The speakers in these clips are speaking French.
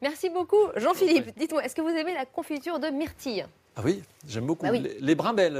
Merci beaucoup, Jean-Philippe. Dites-moi, est-ce que vous aimez la confiture de myrtille? Ah oui, j'aime beaucoup. Bah oui. Les brimbelles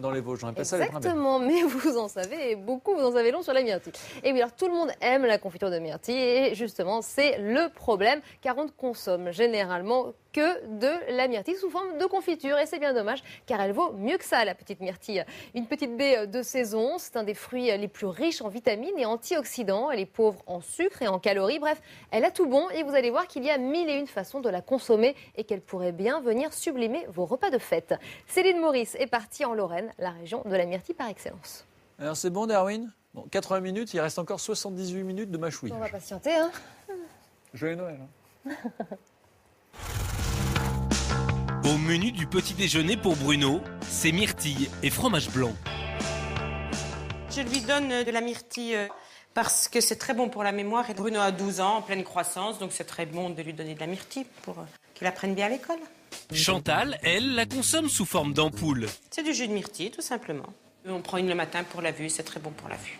dans les Vosges, on appelle ça les brimbelles. Exactement, mais vous en savez beaucoup, vous en savez long sur la myrtille. Et oui, alors tout le monde aime la confiture de myrtille et justement, c'est le problème car on ne consomme généralement que de la myrtille sous forme de confiture et c'est bien dommage car elle vaut mieux que ça, la petite myrtille. Une petite baie de saison, c'est un des fruits les plus riches en vitamines et antioxydants. Elle est pauvre en sucre et en calories, bref, elle a tout bon et vous allez voir qu'il y a 1001 façons de la consommer et qu'elle pourrait bien venir sublimer vos repas de fête. Céline Maurice est partie en Lorraine, la région de la myrtille par excellence. Alors c'est bon Darwin? Bon, 80 minutes, il reste encore 78 minutes de mâchouille. On va patienter, hein. Joyeux Noël. Hein. Au menu du petit déjeuner pour Bruno, c'est myrtille et fromage blanc. Je lui donne de la myrtille parce que c'est très bon pour la mémoire. Et Bruno a 12 ans, en pleine croissance, donc c'est très bon de lui donner de la myrtille pour qu'il apprenne bien à l'école. Chantal, elle, la consomme sous forme d'ampoule. C'est du jus de myrtille, tout simplement. On prend une le matin pour la vue, c'est très bon pour la vue.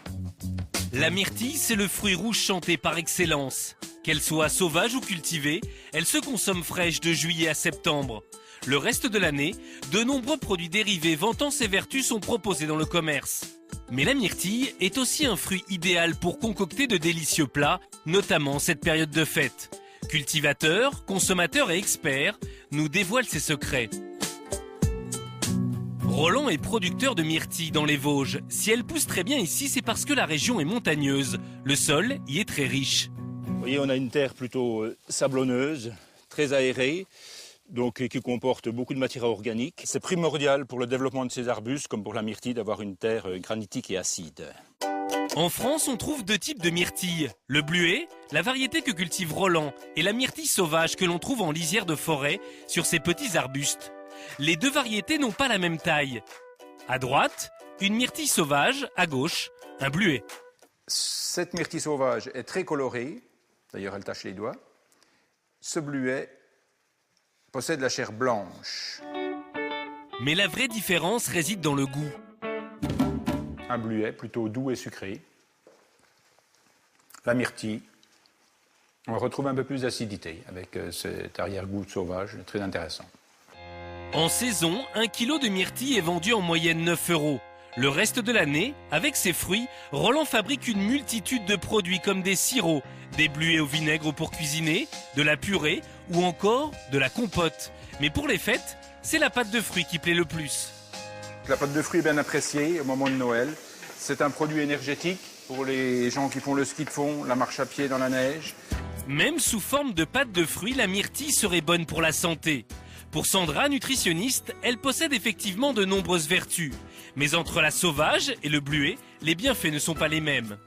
La myrtille, c'est le fruit rouge chanté par excellence. Qu'elle soit sauvage ou cultivée, elle se consomme fraîche de juillet à septembre. Le reste de l'année, de nombreux produits dérivés vantant ses vertus sont proposés dans le commerce. Mais la myrtille est aussi un fruit idéal pour concocter de délicieux plats, notamment cette période de fête. Cultivateurs, consommateurs et experts nous dévoilent ses secrets. Roland est producteur de myrtille dans les Vosges. Si elle pousse très bien ici, c'est parce que la région est montagneuse. Le sol y est très riche. Vous voyez, on a une terre plutôt sablonneuse, très aérée, donc qui comporte beaucoup de matière organique. C'est primordial pour le développement de ces arbustes, comme pour la myrtille, d'avoir une terre granitique et acide. En France, on trouve deux types de myrtille. Le bluet, la variété que cultive Roland, et la myrtille sauvage que l'on trouve en lisière de forêt sur ces petits arbustes. Les deux variétés n'ont pas la même taille. À droite, une myrtille sauvage, à gauche, un bluet. Cette myrtille sauvage est très colorée, d'ailleurs elle tache les doigts. Ce bluet possède la chair blanche. Mais la vraie différence réside dans le goût. Un bluet plutôt doux et sucré. La myrtille, on retrouve un peu plus d'acidité avec cet arrière-goût sauvage, très intéressant. En saison, 1 kilo de myrtille est vendu en moyenne 9 €. Le reste de l'année, avec ses fruits, Roland fabrique une multitude de produits comme des sirops, des bluets au vinaigre pour cuisiner, de la purée ou encore de la compote. Mais pour les fêtes, c'est la pâte de fruits qui plaît le plus. La pâte de fruits est bien appréciée au moment de Noël. C'est un produit énergétique pour les gens qui font le ski de fond, la marche à pied dans la neige. Même sous forme de pâte de fruits, la myrtille serait bonne pour la santé. Pour Sandra, nutritionniste, elle possède effectivement de nombreuses vertus. Mais entre la sauvage et le bluet, les bienfaits ne sont pas les mêmes.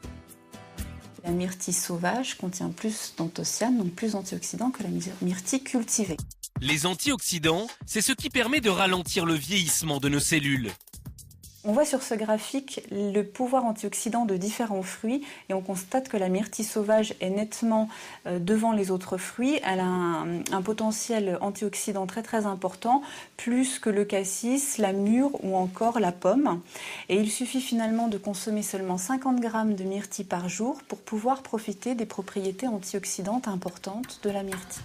La myrtille sauvage contient plus d'anthocyanes, donc plus d'antioxydants que la myrtille cultivée. Les antioxydants, c'est ce qui permet de ralentir le vieillissement de nos cellules. On voit sur ce graphique le pouvoir antioxydant de différents fruits et on constate que la myrtille sauvage est nettement devant les autres fruits. Elle a un potentiel antioxydant très très important, plus que le cassis, la mûre ou encore la pomme. Et il suffit finalement de consommer seulement 50 grammes de myrtille par jour pour pouvoir profiter des propriétés antioxydantes importantes de la myrtille.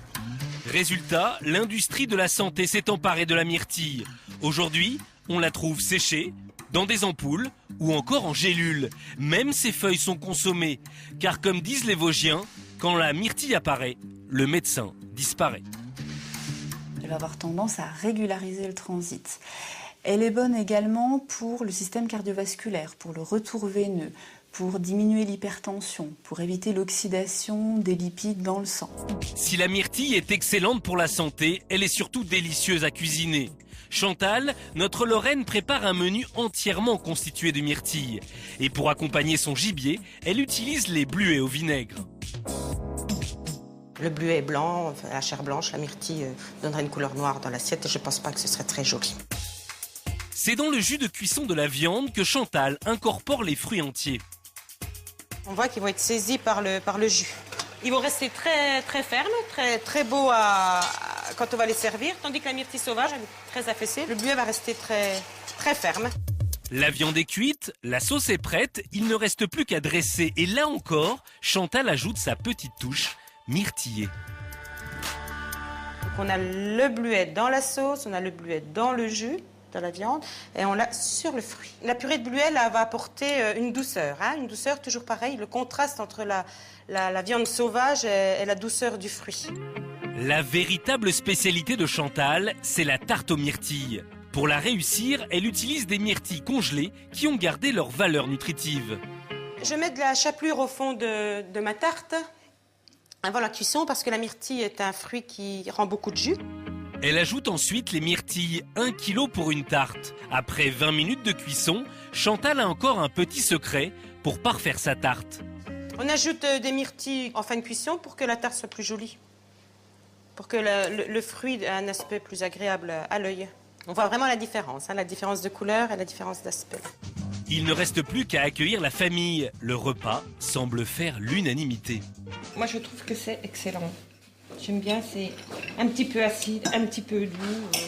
Résultat, l'industrie de la santé s'est emparée de la myrtille. Aujourd'hui, on la trouve séchée, dans des ampoules ou encore en gélules. Même ses feuilles sont consommées, car comme disent les Vosgiens, quand la myrtille apparaît, le médecin disparaît. Elle va avoir tendance à régulariser le transit. Elle est bonne également pour le système cardiovasculaire, pour le retour veineux, pour diminuer l'hypertension, pour éviter l'oxydation des lipides dans le sang. Si la myrtille est excellente pour la santé, elle est surtout délicieuse à cuisiner. Chantal, notre Lorraine, prépare un menu entièrement constitué de myrtille. Et pour accompagner son gibier, elle utilise les bluets au vinaigre. Le bluet est blanc, la chair blanche, la myrtille donnerait une couleur noire dans l'assiette et je ne pense pas que ce serait très joli. C'est dans le jus de cuisson de la viande que Chantal incorpore les fruits entiers. On voit qu'ils vont être saisis par le jus. Ils vont rester très, très fermes, très, très beaux quand on va les servir, tandis que la myrtille sauvage, elle est très affaissée. Le bluet va rester très, très ferme. La viande est cuite, la sauce est prête, il ne reste plus qu'à dresser. Et là encore, Chantal ajoute sa petite touche myrtillée. On a le bluet dans la sauce, on a le bluet dans le jus, dans la viande, et on l'a sur le fruit. La purée de bluet là, va apporter une douceur, une douceur toujours pareil, le contraste entre la viande sauvage et la douceur du fruit. La véritable spécialité de Chantal, c'est la tarte aux myrtilles. Pour la réussir, elle utilise des myrtilles congelées qui ont gardé leur valeur nutritive. Je mets de la chapelure au fond de ma tarte avant la cuisson parce que la myrtille est un fruit qui rend beaucoup de jus. Elle ajoute ensuite les myrtilles, 1 kg pour une tarte. Après 20 minutes de cuisson, Chantal a encore un petit secret pour parfaire sa tarte. On ajoute des myrtilles en fin de cuisson pour que la tarte soit plus jolie, pour que le fruit ait un aspect plus agréable à l'œil. On voit vraiment la différence de couleur et la différence d'aspect. Il ne reste plus qu'à accueillir la famille. Le repas semble faire l'unanimité. Moi, je trouve que c'est excellent. J'aime bien, c'est un petit peu acide, un petit peu doux.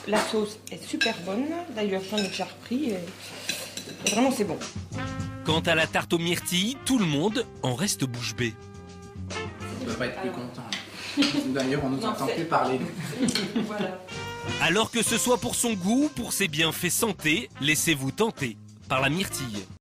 La sauce est super bonne. D'ailleurs, j'en ai déjà repris. Et vraiment, c'est bon. Quant à la tarte aux myrtilles, tout le monde en reste bouche bée. On ne peut pas être plus content. D'ailleurs, on nous entend plus parler. Voilà. Alors que ce soit pour son goût, pour ses bienfaits santé, laissez-vous tenter par la myrtille.